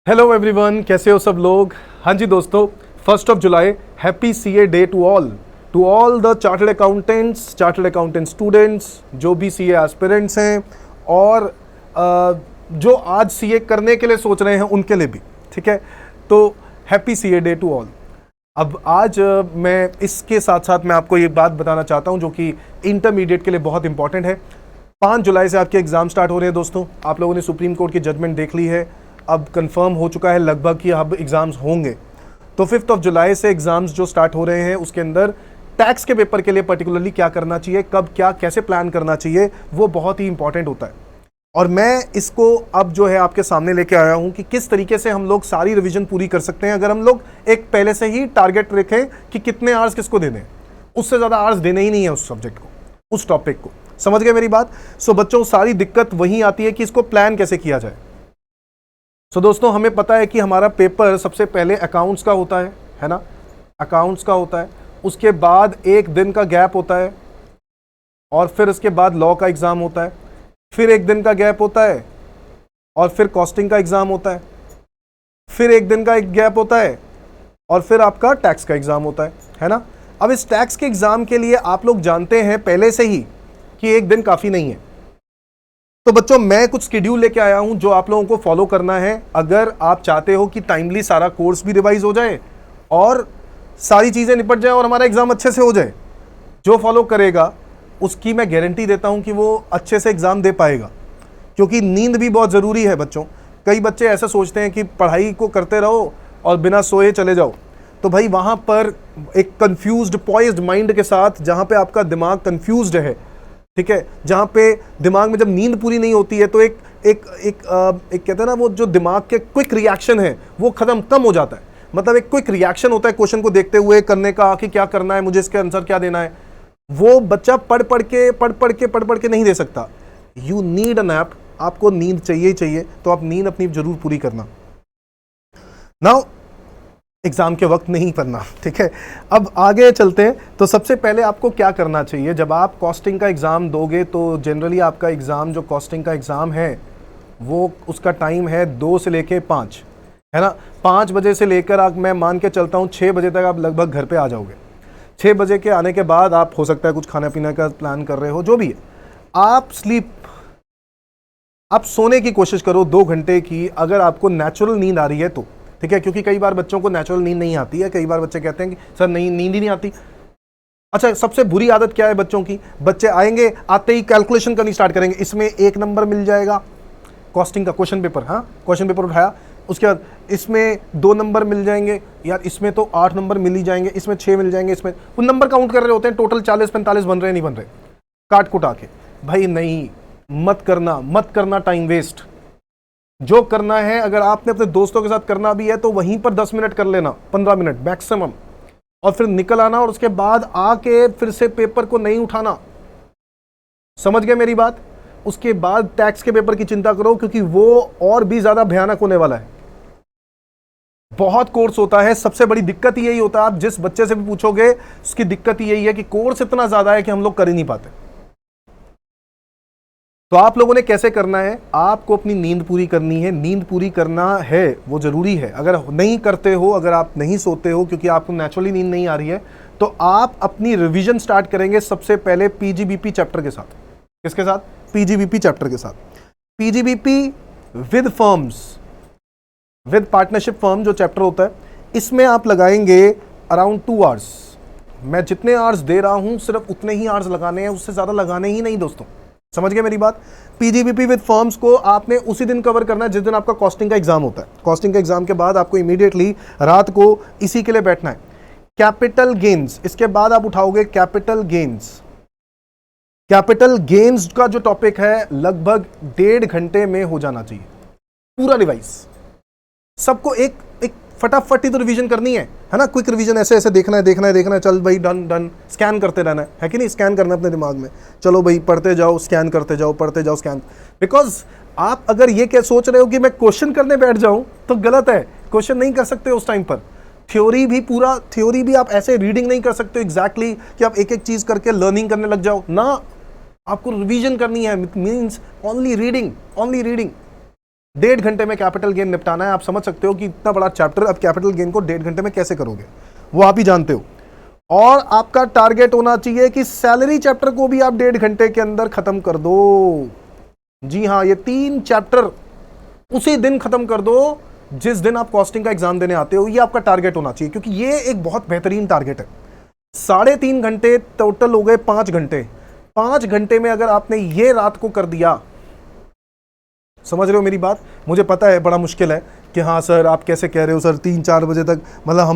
Hello everyone, कैसे हो सब लोग। हाँ जी दोस्तों, 1 जुलाई happy CA day to all the chartered accountant students, जो भी सीए एस्पिरेंट्स हैं और जो आज सीए करने के लिए सोच रहे हैं उनके लिए भी, ठीक है। तो happy CA day to all. अब आज मैं इसके साथ साथ मैं आपको ये बात बताना चाहता हूँ जो कि इंटरमीडिएट के लिए बहुत इंपॉर्टेंट है। 5 जुलाई से आपके एग्जाम स्टार्ट हो रहे हैं दोस्तों। आप लोगों ने सुप्रीम कोर्ट की जजमेंट देख ली है, अब कंफर्म हो चुका है लगभग कि अब एग्जाम्स होंगे। तो 5 जुलाई से एग्जाम्स जो स्टार्ट हो रहे हैं उसके अंदर टैक्स के पेपर के लिए पर्टिकुलरली क्या करना चाहिए, कब क्या कैसे प्लान करना चाहिए, वो बहुत ही इंपॉर्टेंट होता है। और मैं इसको अब जो है आपके सामने लेके आया हूं कि किस तरीके से हम लोग सारी रिवीजन पूरी कर सकते हैं अगर हम लोग एक पहले से ही टारगेट रखें कि कितने आवर्स किसको देने हैं। उससे ज़्यादा आवर्स देने ही नहीं है उस सब्जेक्ट को, उस टॉपिक को। समझ गए मेरी बात। सो बच्चों, सारी दिक्कत वहीं आती है कि इसको प्लान कैसे किया जाए। सो दोस्तों, हमें पता है कि हमारा पेपर सबसे पहले अकाउंट्स का होता है ना, अकाउंट्स का होता है। उसके बाद एक दिन का गैप होता है और फिर उसके बाद लॉ का एग्ज़ाम होता है, फिर एक दिन का गैप होता है और फिर कॉस्टिंग का एग्ज़ाम होता है, फिर एक दिन का एक गैप होता है और फिर आपका टैक्स का एग्ज़ाम होता है ना। अब इस टैक्स के एग्ज़ाम के लिए आप लोग जानते हैं पहले से ही कि एक दिन काफ़ी नहीं है। तो बच्चों, मैं कुछ शेड्यूल लेके आया हूं जो आप लोगों को फॉलो करना है अगर आप चाहते हो कि टाइमली सारा कोर्स भी रिवाइज हो जाए और सारी चीज़ें निपट जाए और हमारा एग्ज़ाम अच्छे से हो जाए। जो फॉलो करेगा उसकी मैं गारंटी देता हूं कि वो अच्छे से एग्ज़ाम दे पाएगा, क्योंकि नींद भी बहुत ज़रूरी है बच्चों। कई बच्चे ऐसे सोचते हैं कि पढ़ाई को करते रहो और बिना सोए चले जाओ। तो भाई वहाँ पर एक कन्फ्यूज्ड पॉइज्ड माइंड के साथ, जहाँ पे आपका दिमाग कन्फ्यूज्ड है, ठीक है, जहाँ पे दिमाग में जब नींद पूरी नहीं होती है तो एक कहते हैं ना, वो जो दिमाग के क्विक रिएक्शन है वो कम हो जाता है। मतलब एक क्विक रिएक्शन होता है क्वेश्चन को देखते हुए करने का कि क्या करना है, मुझे इसके आंसर क्या देना है। वो बच्चा पढ़ पढ़ के नहीं दे सकता। You need a nap. आपको नींद चाहिए ही चाहिए, तो आप नींद अपनी जरूर पूरी करना। नाउ एग्जाम के वक्त नहीं पढ़ना, ठीक है। अब आगे चलते हैं। तो सबसे पहले आपको क्या करना चाहिए, जब आप कॉस्टिंग का एग्ज़ाम दोगे तो जनरली आपका एग्ज़ाम जो कॉस्टिंग का एग्ज़ाम है वो उसका टाइम है 2 से लेके 5, है ना। 5 बजे से लेकर आप, मैं मान के चलता हूँ 6 बजे तक आप लगभग घर पे आ जाओगे। 6 बजे के आने के बाद आप हो सकता है कुछ खाना पीना का प्लान कर रहे हो, जो भी है, आप सोने की कोशिश करो 2 घंटे की, अगर आपको नेचुरल नींद आ रही है तो, ठीक है। क्योंकि कई बार बच्चों को नेचुरल नींद नहीं आती है। कई बार बच्चे कहते हैं कि सर नहीं, नींद ही नहीं आती। अच्छा, सबसे बुरी आदत क्या है बच्चों की, बच्चे आएंगे, आते ही कैलकुलेशन करनी स्टार्ट करेंगे। इसमें 1 नंबर मिल जाएगा, कॉस्टिंग का क्वेश्चन पेपर, हाँ क्वेश्चन पेपर उठाया, उसके बाद इसमें 2 नंबर मिल जाएंगे, यार इसमें तो 8 नंबर मिल ही जाएंगे, इसमें 6 मिल जाएंगे। इसमें वो नंबर काउंट कर रहे होते हैं, टोटल 40-45 बन रहे हैं, नहीं बन रहे, काट कुटा के। भाई नहीं, मत करना टाइम वेस्ट। जो करना है, अगर आपने अपने दोस्तों के साथ करना भी है तो वहीं पर 10 मिनट कर लेना, 15 मिनट मैक्सिमम, और फिर निकल आना और उसके बाद आके फिर से पेपर को नहीं उठाना। समझ गए मेरी बात। उसके बाद टैक्स के पेपर की चिंता करो, क्योंकि वो और भी ज्यादा भयानक होने वाला है। बहुत कोर्स होता है, सबसे बड़ी दिक्कत यही होता है, आप जिस बच्चे से भी पूछोगे उसकी दिक्कत यही है कि कोर्स इतना ज्यादा है कि हम लोग कर ही नहीं पाते। तो आप लोगों ने कैसे करना है, आपको अपनी नींद पूरी करनी है। नींद पूरी करना है वो जरूरी है। अगर नहीं करते हो, अगर आप नहीं सोते हो क्योंकि आपको नेचुरली नींद नहीं आ रही है, तो आप अपनी रिवीजन स्टार्ट करेंगे सबसे पहले पीजीबीपी चैप्टर के साथ। किसके साथ? पीजीबीपी चैप्टर के साथ। PGBP with firms, with partnership firm जो चैप्टर होता है, इसमें आप लगाएंगे अराउंड 2 आवर्स। मैं जितने आवर्स दे रहा हूं सिर्फ उतने ही आवर्स लगाने हैं, उससे ज्यादा लगाने ही नहीं दोस्तों। समझ गए मेरी बात। पीजीबीपी विद फर्म्स को आपने उसी दिन कवर करना है जिस दिन आपका कॉस्टिंग का एग्जाम होता है। कॉस्टिंग के एग्जाम के बाद आपको इमीडिएटली रात को इसी के लिए बैठना है। कैपिटल गेन्स, इसके बाद आप उठाओगे कैपिटल गेन्स। कैपिटल गेन्स का जो टॉपिक है लगभग 1.5 घंटे में हो जाना चाहिए पूरा रिवाइज। सबको एक फटाफट ही तो रिवीजन करनी है ना। क्विक रिवीजन, ऐसे ऐसे देखना है, चल भाई डन, स्कैन करते रहना है कि नहीं, स्कैन करना अपने दिमाग में, चलो भाई पढ़ते जाओ, स्कैन करते जाओ, स्कैन। बिकॉज आप अगर ये क्या सोच रहे हो कि मैं क्वेश्चन करने बैठ जाऊं तो गलत है। क्वेश्चन नहीं कर सकते उस टाइम पर। थ्योरी भी आप ऐसे रीडिंग नहीं कर सकते एग्जैक्टली कि आप एक एक चीज करके लर्निंग करने लग जाओ ना। आपको रिवीजन करनी है, मीन्स ओनली रीडिंग। 1.5 घंटे में कैपिटल गेन निपटाना है। आप समझ सकते हो कि इतना बड़ा चैप्टर, अब कैपिटल गेन को 1.5 घंटे में कैसे करोगे, वो आप ही जानते हो। और आपका टारगेट होना चाहिए कि सैलरी चैप्टर को भी आप 1.5 घंटे के अंदर खत्म कर दो। जी हाँ, ये 3 चैप्टर उसी दिन खत्म कर दो जिस दिन आप कॉस्टिंग का एग्जाम देने आते हो। ये आपका टारगेट होना चाहिए, क्योंकि ये एक बहुत बेहतरीन टारगेट है। 3.5 घंटे टोटल हो गए 5 घंटे। 5 घंटे में अगर आपने ये रात को कर दिया, समझ रहे हो मेरी बात? मुझे पता है बड़ा मुश्किल है कि हाँ सर आप कैसे कह रहे हो सर 3-4 बजे तक, मतलब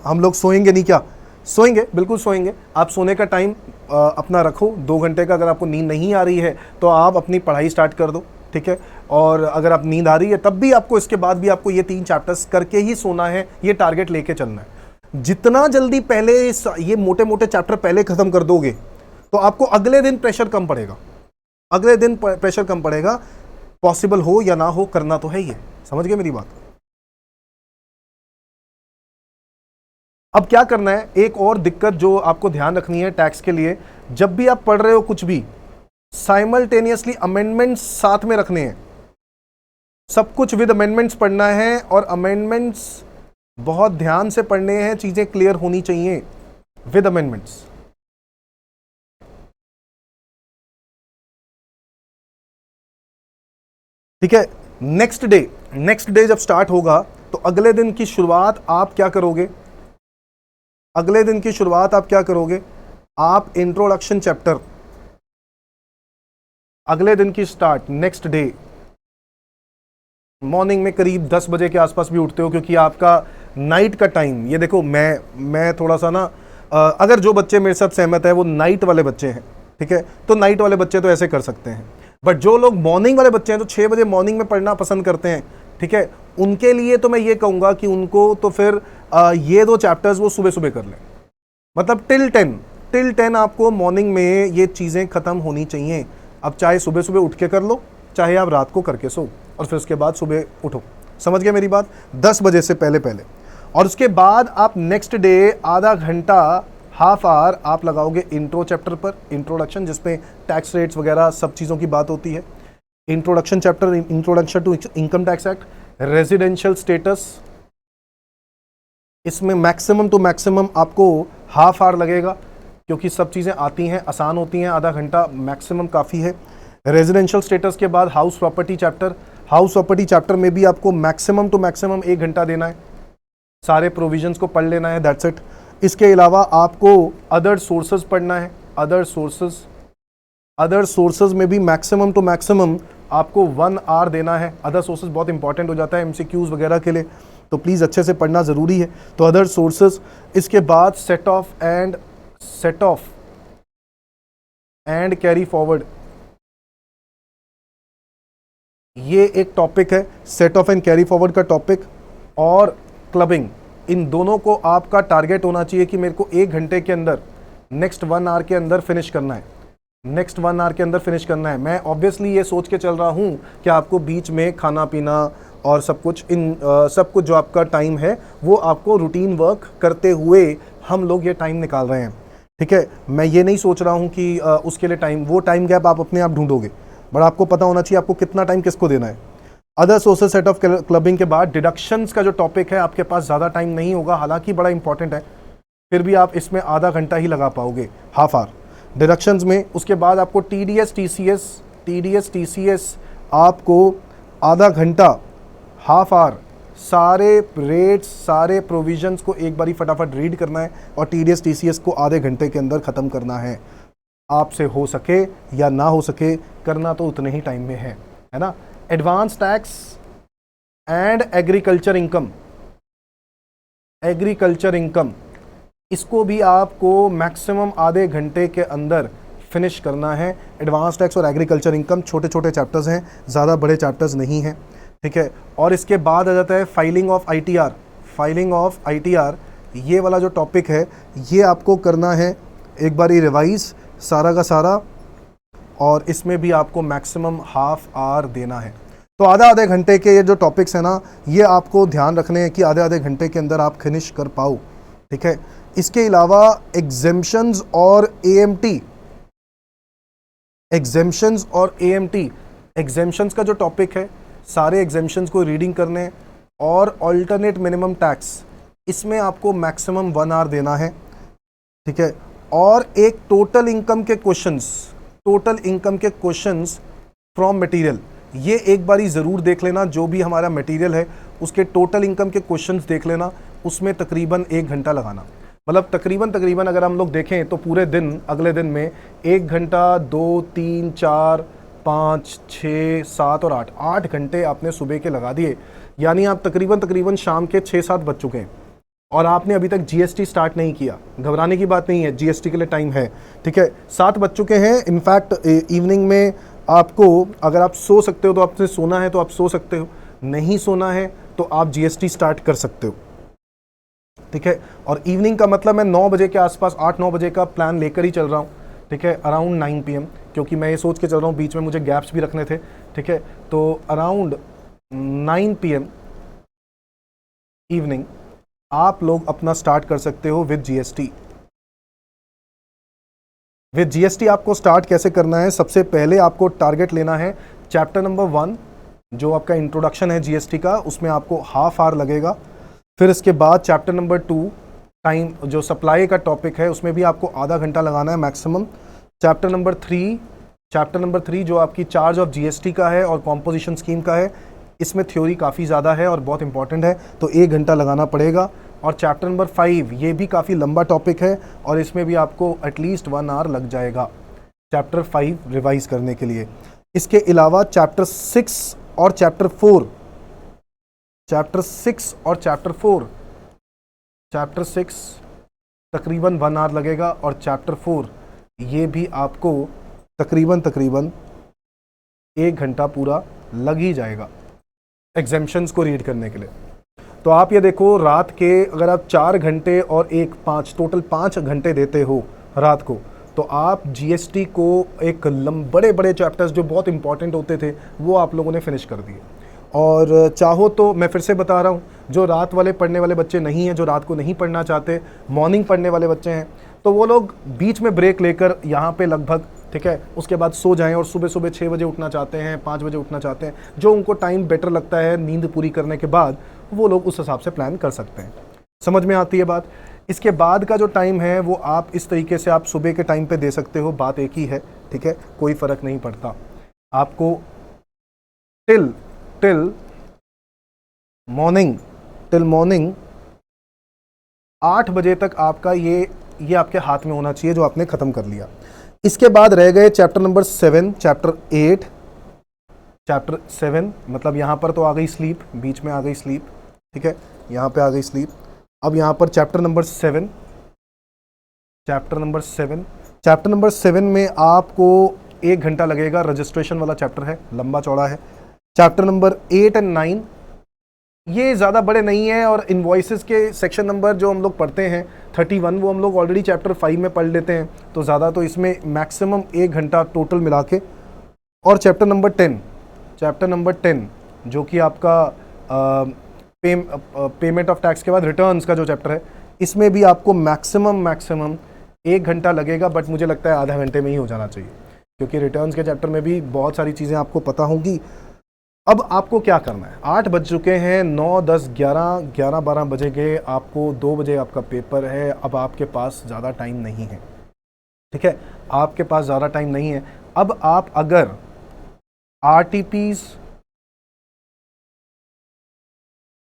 हम लोग सोएंगे नहीं क्या? सोएंगे, बिल्कुल सोएंगे। आप सोने का टाइम अपना रखो 2 घंटे का। अगर आपको नींद नहीं आ रही है तो आप अपनी पढ़ाई स्टार्ट कर दो, ठीक है। और अगर आप नींद आ रही है तब भी आपको, इसके बाद भी आपको ये 3 चैप्टर्स करके ही सोना है, ये टारगेट लेके चलना है। जितना जल्दी पहले ये मोटे मोटे चैप्टर पहले खत्म कर दोगे तो आपको अगले दिन प्रेशर कम पड़ेगा, अगले दिन प्रेशर कम पड़ेगा। पॉसिबल हो या ना हो, करना तो है ये। समझ गए मेरी बात? अब क्या करना है, एक और दिक्कत जो आपको ध्यान रखनी है टैक्स के लिए, जब भी आप पढ़ रहे हो कुछ भी, साइमल्टेनियसली अमेंडमेंट्स साथ में रखने हैं। सब कुछ विद अमेंडमेंट्स पढ़ना है, और अमेंडमेंट्स बहुत ध्यान से पढ़ने हैं, चीजें क्लियर होनी चाहिए विद अमेंडमेंट्स। ठीक है। नेक्स्ट डे जब स्टार्ट होगा तो अगले दिन की शुरुआत आप क्या करोगे? अगले दिन की शुरुआत आप क्या करोगे? आप इंट्रोडक्शन चैप्टर, अगले दिन की स्टार्ट नेक्स्ट डे मॉर्निंग में करीब 10 बजे के आसपास भी उठते हो, क्योंकि आपका नाइट का टाइम, ये देखो मैं थोड़ा सा ना, अगर जो बच्चे मेरे साथ सहमत है वो नाइट वाले बच्चे हैं, ठीक है, तो नाइट वाले बच्चे तो ऐसे कर सकते हैं। बट जो लोग मॉर्निंग वाले बच्चे हैं, तो 6 बजे मॉर्निंग में पढ़ना पसंद करते हैं, ठीक है, उनके लिए तो मैं ये कहूँगा कि उनको तो फिर ये 2 चैप्टर्स वो सुबह सुबह कर लें। मतलब टिल 10 आपको मॉर्निंग में ये चीज़ें ख़त्म होनी चाहिए। अब चाहे सुबह सुबह उठ के कर लो, चाहे आप रात को करके सो, और फिर उसके बाद सुबह उठो। समझ गए मेरी बात? 10 बजे से पहले पहले। और उसके बाद आप नेक्स्ट डे आधा घंटा, हाफ आवर आप लगाओगे इंट्रो चैप्टर पर, इंट्रोडक्शन, जिसमें टैक्स रेट्स वगैरह सब चीज़ों की बात होती है। Introduction chapter, introduction to income tax act, residential status, इसमें मैक्सिमम टू मैक्सिमम आपको हाफ आवर लगेगा, क्योंकि सब चीज़ें आती हैं, आसान होती हैं। आधा घंटा मैक्सिमम काफ़ी है। रेजिडेंशियल स्टेटस के बाद house property chapter, house property chapter में भी आपको मैक्सिमम टू मैक्सिमम 1 घंटा देना है, सारे प्रोविजंस को पढ़ लेना है, दैट्स इट। इसके अलावा आपको अदर सोर्सेज पढ़ना है, अदर सोर्सेज में भी मैक्सिमम टू मैक्सिमम आपको 1 आवर देना है। अदर सोर्सेज बहुत इंपॉर्टेंट हो जाता है एमसीक्यूज वगैरह के लिए, तो प्लीज़ अच्छे से पढ़ना ज़रूरी है। तो अदर सोर्सेज, इसके बाद set of and carry forward, ये एक टॉपिक है, set of and carry forward का टॉपिक, और क्लबिंग। इन दोनों को आपका टारगेट होना चाहिए कि मेरे को 1 घंटे के अंदर, नेक्स्ट 1 आवर के अंदर फिनिश करना है, नेक्स्ट 1 आवर के अंदर फिनिश करना है। मैं ऑब्वियसली ये सोच के चल रहा हूँ कि आपको बीच में खाना पीना और सब कुछ, सब कुछ जो आपका टाइम है वो आपको रूटीन वर्क करते हुए हम लोग ये टाइम निकाल रहे हैं, ठीक है। मैं ये नहीं सोच रहा हूँ कि उसके लिए टाइम, वो टाइम गैप आप अपने आप ढूंढोगे, बट आपको पता होना चाहिए आपको कितना टाइम किसको देना है। Other sources, set of clubbing के बाद डिडक्शंस का जो टॉपिक है, आपके पास ज़्यादा टाइम नहीं होगा, हालांकि बड़ा इंपॉर्टेंट है, फिर भी आप इसमें आधा घंटा ही लगा पाओगे, हाफ आवर डिडक्शंस में। उसके बाद आपको टीडीएस टीसीएस आपको आधा घंटा, हाफ आवर, सारे रेट्स, सारे प्रोविजंस को एक बारी फटाफट रीड करना है, और टीडीएस टीसीएस को आधे घंटे के अंदर ख़त्म करना है। आपसे हो सके या ना हो सके, करना तो उतने ही टाइम में है ना। Advance tax and agriculture income, इसको भी आपको मैक्सिमम आधे घंटे के अंदर फिनिश करना है। एडवांस टैक्स और एग्रीकल्चर इनकम छोटे छोटे चैप्टर्स हैं, ज़्यादा बड़े चैप्टर्स नहीं हैं, ठीक है। और इसके बाद आ जाता है फाइलिंग ऑफ आईटीआर। ये वाला जो टॉपिक है ये आपको करना है एक बारी रिवाइज सारा का सारा, और इसमें भी आपको मैक्सिमम हाफ आवर देना है। तो आधे घंटे के ये जो टॉपिक्स हैं ना, ये आपको ध्यान रखने हैं कि आधे घंटे के अंदर आप फिनिश कर पाओ, ठीक है। इसके अलावा एग्जेम्पशंस और एएमटी, एग्जेम्पशंस का जो टॉपिक है, सारे एग्जेम्पशंस को रीडिंग करने और ऑल्टरनेट मिनिमम टैक्स, इसमें आपको मैक्सिमम 1 आवर देना है, ठीक है। और एक टोटल इनकम के क्वेश्चंस फ्रॉम मटेरियल, ये एक बारी ज़रूर देख लेना। जो भी हमारा मटेरियल है उसके टोटल इनकम के क्वेश्चंस देख लेना, उसमें तकरीबन 1 घंटा लगाना। मतलब तकरीबन अगर हम लोग देखें तो पूरे दिन, अगले दिन में 1 घंटा, 2, 3, 4, 5, 6, 7 और 8 घंटे आपने सुबह के लगा दिए। यानी आप तकरीबन शाम के 6-7 बज चुके हैं और आपने अभी तक जीएसटी स्टार्ट नहीं किया। घबराने की बात नहीं है, जीएसटी के लिए टाइम है, ठीक है। 7 बज चुके हैं। इनफैक्ट इवनिंग में आपको, अगर आप सो सकते हो तो आपसे सोना है तो आप सो सकते हो, नहीं सोना है तो आप जीएसटी स्टार्ट कर सकते हो, ठीक है। और इवनिंग का मतलब मैं 9 बजे के आसपास, 8-9 बजे का प्लान लेकर ही चल रहा हूँ, ठीक है, अराउंड 9 PM, क्योंकि मैं ये सोच के चल रहा हूँ बीच में मुझे गैप्स भी रखने थे, ठीक है। तो अराउंड 9 PM इवनिंग आप लोग अपना स्टार्ट कर सकते हो विद जीएसटी। विद जीएसटी आपको स्टार्ट कैसे करना है? सबसे पहले आपको टारगेट लेना है चैप्टर नंबर 1, जो आपका इंट्रोडक्शन है जीएसटी का, उसमें आपको हाफ आवर लगेगा। फिर इसके बाद चैप्टर नंबर 2 टाइम, जो सप्लाई का टॉपिक है, उसमें भी आपको आधा घंटा लगाना है मैक्सिमम। चैप्टर नंबर 3 जो आपकी चार्ज ऑफ जीएसटी का है और कॉम्पोजिशन स्कीम का है, इसमें थ्योरी काफ़ी ज़्यादा है और बहुत इंपॉर्टेंट है, तो 1 घंटा लगाना पड़ेगा। और चैप्टर नंबर 5 ये भी काफ़ी लंबा टॉपिक है और इसमें भी आपको एटलीस्ट 1 आवर लग जाएगा चैप्टर 5 रिवाइज करने के लिए। इसके अलावा चैप्टर 6 और चैप्टर 4, चैप्टर 6 तकरीबन 1 आवर लगेगा और चैप्टर 4 ये भी आपको तकरीबन 1 घंटा पूरा लग ही जाएगा एग्जेम्पशंस को रीड करने के लिए। तो आप ये देखो, रात के अगर आप 4 घंटे और 5 टोटल 5 घंटे देते हो रात को, तो आप जीएसटी को एक बड़े बड़े चैप्टर्स जो बहुत इंपॉर्टेंट होते थे वो आप लोगों ने फिनिश कर दिए। और चाहो तो मैं फिर से बता रहा हूँ, जो रात वाले पढ़ने वाले बच्चे नहीं हैं, जो रात को नहीं पढ़ना चाहते, मॉर्निंग पढ़ने वाले बच्चे हैं, तो वो लोग बीच में ब्रेक लेकर यहाँ पे लगभग, ठीक है, उसके बाद सो जाएं और सुबह 6 बजे उठना चाहते हैं, 5 बजे उठना चाहते हैं, जो उनको टाइम बेटर लगता है नींद पूरी करने के बाद, वो लोग उस हिसाब से प्लान कर सकते हैं। समझ में आती है बात? इसके बाद का जो टाइम है वो आप इस तरीके से आप सुबह के टाइम पे दे सकते हो, बात एक ही है, ठीक है, कोई फ़र्क नहीं पड़ता आपको। टिल मॉर्निंग 8 बजे तक आपका ये आपके हाथ में होना चाहिए जो आपने ख़त्म कर लिया। इसके बाद रह गए चैप्टर नंबर 7, चैप्टर 8, चैप्टर 7 मतलब यहाँ पर तो आ गई स्लीप, बीच में आ गई स्लीप, ठीक है, यहाँ पे आ गई स्लीप। अब यहाँ पर चैप्टर नंबर 7 में आपको 1 घंटा लगेगा, रजिस्ट्रेशन वाला चैप्टर है, लंबा चौड़ा है। चैप्टर नंबर 8 और 9 ये ज़्यादा बड़े नहीं है, और इनवॉइसेस के सेक्शन नंबर जो हम लोग पढ़ते हैं 31, वो हम लोग ऑलरेडी चैप्टर 5 में पढ़ लेते हैं, तो ज़्यादा तो इसमें मैक्सिमम 1 घंटा टोटल मिला के। और चैप्टर नंबर 10 जो कि आपका पेमेंट ऑफ टैक्स के बाद रिटर्न्स का जो चैप्टर है, इसमें भी आपको मैक्सिमम 1 घंटा लगेगा, बट मुझे लगता है आधा घंटे में ही हो जाना चाहिए, क्योंकि रिटर्न्स के चैप्टर में भी बहुत सारी चीज़ें आपको पता होंगी। अब आपको क्या करना है? 8 बज चुके हैं, 9, 10, 11, 12 बजेंगे, आपको 2 बजे आपका पेपर है। अब आपके पास ज़्यादा टाइम नहीं है, ठीक है, आपके पास ज़्यादा टाइम नहीं है। अब आप अगर आरटीपीज,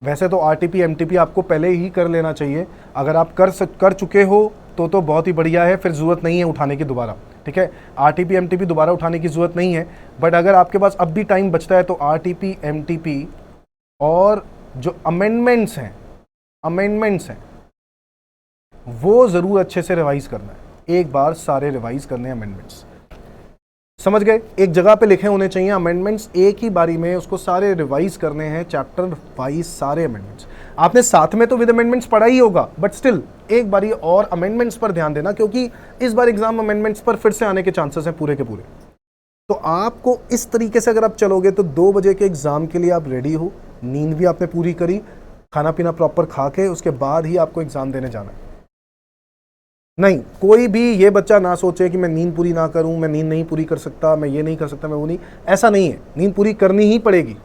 वैसे तो आरटीपी एमटीपी आपको पहले ही कर लेना चाहिए, अगर आप कर चुके हो तो बहुत ही बढ़िया है, फिर ज़रूरत नहीं है उठाने की दोबारा, ठीक है, आरटीपी एमटीपी दोबारा उठाने की ज़रूरत नहीं है। बट अगर आपके पास अब भी टाइम बचता है तो आरटीपी एमटीपी और जो अमेंडमेंट्स हैं वो ज़रूर अच्छे से रिवाइज़ करना है, एक बार सारे रिवाइज़ करने हैं अमेंडमेंट्स, समझ गए? एक जगह पे लिखे होने चाहिए अमेंडमेंट्स, एक ही बारी में उसको सारे रिवाइज करने हैं, चैप्टर वाइज सारे अमेंडमेंट्स। आपने साथ में तो विद अमेंडमेंट्स पढ़ा ही होगा, बट स्टिल एक बारी और अमेंडमेंट्स पर ध्यान देना, क्योंकि इस बार एग्जाम अमेंडमेंट्स पर फिर से आने के चांसेस हैं पूरे के पूरे। तो आपको इस तरीके से अगर आप चलोगे तो 2 बजे के एग्जाम के लिए आप रेडी हो, नींद भी आपने पूरी करी, खाना पीना प्रॉपर खा के उसके बाद ही आपको एग्जाम देने जाना है। नहीं, कोई भी ये बच्चा ना सोचे कि मैं नींद पूरी ना करूं, मैं नींद नहीं पूरी कर सकता, मैं ये नहीं कर सकता, मैं वो नहीं, ऐसा नहीं है, नींद पूरी करनी ही पड़ेगी।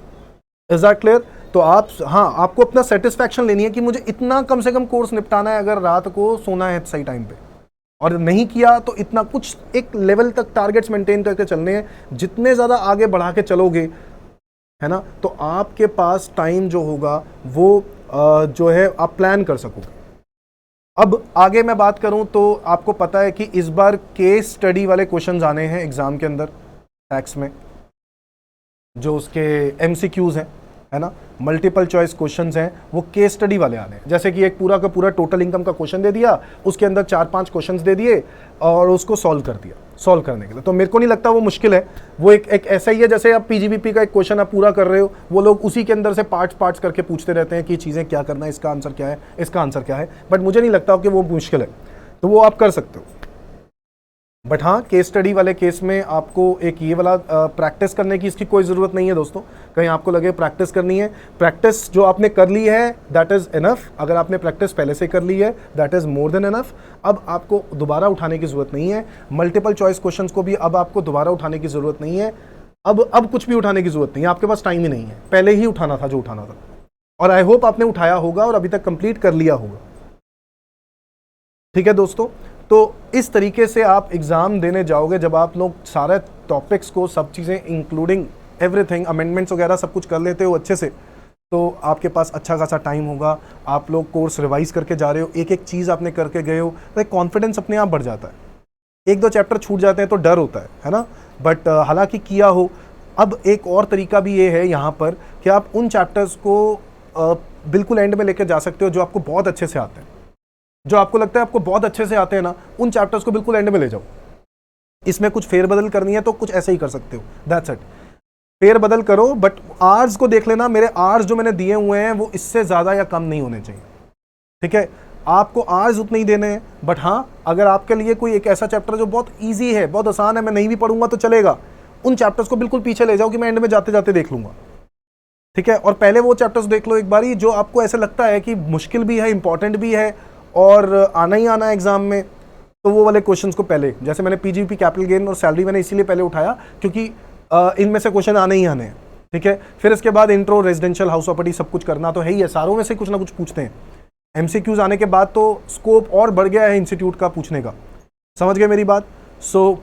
Is that clear? तो आप, हाँ, आपको अपना सेटिस्फैक्शन लेनी है कि मुझे इतना कम से कम कोर्स निपटाना है अगर रात को सोना है सही टाइम पे, और नहीं किया तो इतना, कुछ एक लेवल तक टारगेट्स मेंटेन करके चलने हैं। जितने ज़्यादा आगे बढ़ा के चलोगे, है ना, तो आपके पास टाइम जो होगा वो जो है आप प्लान कर सकोगे। अब आगे मैं बात करूं तो आपको पता है कि इस बार केस स्टडी वाले क्वेश्चंस आने हैं एग्जाम के अंदर, टैक्स में, जो उसके एमसीक्यूज हैं, है ना, मल्टीपल चॉइस क्वेश्चंस हैं, वो केस स्टडी वाले आने हैं। जैसे कि एक पूरा का पूरा टोटल इनकम का क्वेश्चन दे दिया, उसके अंदर 4-5 क्वेश्चंस दे दिए और उसको सॉल्व कर दिया, सॉल्व करने के लिए। तो मेरे को नहीं लगता वो मुश्किल है। वो एक ऐसा ही है जैसे आप पीजीबीपी का एक क्वेश्चन आप पूरा कर रहे हो, वो लोग उसी के अंदर से पार्ट्स करके पूछते रहते हैं कि चीज़ें क्या करना है, इसका आंसर क्या है, इसका आंसर क्या है। बट मुझे नहीं लगता कि वो मुश्किल है, तो वो आप कर सकते हो। बट हाँ, केस स्टडी वाले केस में आपको एक ये वाला प्रैक्टिस करने की इसकी कोई ज़रूरत नहीं है दोस्तों। कहीं आपको लगे प्रैक्टिस करनी है, प्रैक्टिस जो आपने कर ली है दैट इज़ इनफ। अगर आपने प्रैक्टिस पहले से कर ली है that is more than enough. अब आपको दोबारा उठाने की ज़रूरत नहीं है। मल्टीपल चॉइस क्वेश्चंस को भी अब आपको दोबारा उठाने की ज़रूरत नहीं है। अब कुछ भी उठाने की ज़रूरत नहीं है, आपके पास टाइम ही नहीं है। पहले ही उठाना था जो उठाना था, और आई होप आपने उठाया होगा और अभी तक कंप्लीट कर लिया होगा। ठीक है दोस्तों, तो इस तरीके से आप एग्ज़ाम देने जाओगे जब आप लोग सारे टॉपिक्स को, सब चीज़ें इंक्लूडिंग एवरीथिंग, अमेंडमेंट्स वगैरह सब कुछ कर लेते हो अच्छे से, तो आपके पास अच्छा खासा टाइम होगा। आप लोग कोर्स रिवाइज करके जा रहे हो, एक एक चीज़ आपने करके गए हो, तो एक कॉन्फिडेंस अपने आप बढ़ जाता है। 1-2 चैप्टर छूट जाते हैं तो डर होता है ना, बट हालांकि किया हो। अब एक और तरीका भी ये है यहाँ पर कि आप उन चैप्टर्स को बिल्कुल एंड में लेकर जा सकते हो जो आपको बहुत अच्छे से आते हैं। जो आपको लगता है आपको बहुत अच्छे से आते हैं ना, उन चैप्टर्स को बिल्कुल एंड में ले जाओ। इसमें कुछ फेरबदल करनी है तो कुछ ऐसे ही कर सकते हो, दैट्स इट। फेरबदल करो, बट आवर्स को देख लेना, मेरे आवर्स जो मैंने दिए हुए हैं वो इससे ज़्यादा या कम नहीं होने चाहिए। ठीक है, आपको आवर्स उतने ही देने हैं। बट हाँ, अगर आपके लिए कोई एक ऐसा चैप्टर जो बहुत ईजी है, बहुत आसान है, मैं नहीं भी पढ़ूंगा तो चलेगा, उन चैप्टर्स को बिल्कुल पीछे ले जाओ कि मैं एंड में जाते जाते देख लूंगा। ठीक है, और पहले वो चैप्टर्स देख लो एक बारी जो आपको ऐसा लगता है कि मुश्किल भी है, इंपॉर्टेंट भी है और आना ही आना है एग्जाम में, तो वो वाले क्वेश्चंस को पहले, जैसे मैंने पीजीपी, कैपिटल गेन और सैलरी मैंने इसीलिए पहले उठाया क्योंकि इनमें से क्वेश्चन आने ही आने हैं। ठीक है, फिर इसके बाद इंट्रो, रेजिडेंशियल, हाउस प्रॉपर्टी सब कुछ करना तो है ही है, सारों में से कुछ ना कुछ पूछते हैं। एमसीक्यूज आने के बाद तो स्कोप और बढ़ गया है इंस्टीट्यूट का पूछने का। समझ गए मेरी बात? सो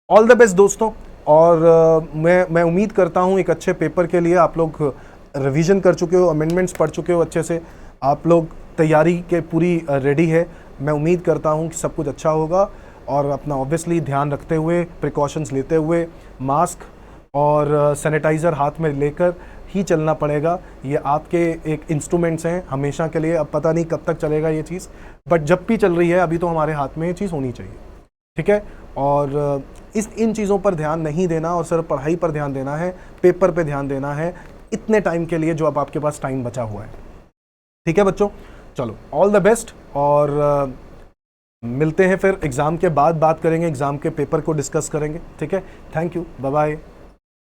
ऑल द बेस्ट दोस्तों, और मैं उम्मीद करता हूँ एक अच्छे पेपर के लिए आप लोग रिवीजन कर चुके हो, अमेंडमेंट्स पढ़ चुके हो अच्छे से, आप लोग तैयारी के पूरी रेडी है। मैं उम्मीद करता हूँ कि सब कुछ अच्छा होगा, और अपना ऑब्वियसली ध्यान रखते हुए, प्रिकॉशंस लेते हुए, मास्क और सैनिटाइज़र हाथ में लेकर ही चलना पड़ेगा। ये आपके एक इंस्ट्रूमेंट्स हैं हमेशा के लिए। अब पता नहीं कब तक चलेगा ये चीज़, बट जब भी चल रही है अभी तो हमारे हाथ में ये चीज़ होनी चाहिए। ठीक है, और इन चीज़ों पर ध्यान नहीं देना और सिर्फ पढ़ाई पर ध्यान देना है, पेपर पे ध्यान देना है इतने टाइम के लिए जो अब आपके पास टाइम बचा हुआ है। ठीक है बच्चों, चलो ऑल द बेस्ट, और मिलते हैं फिर एग्ज़ाम के बाद, बात करेंगे, एग्ज़ाम के पेपर को डिस्कस करेंगे। ठीक है, थैंक यू, बाय बाय।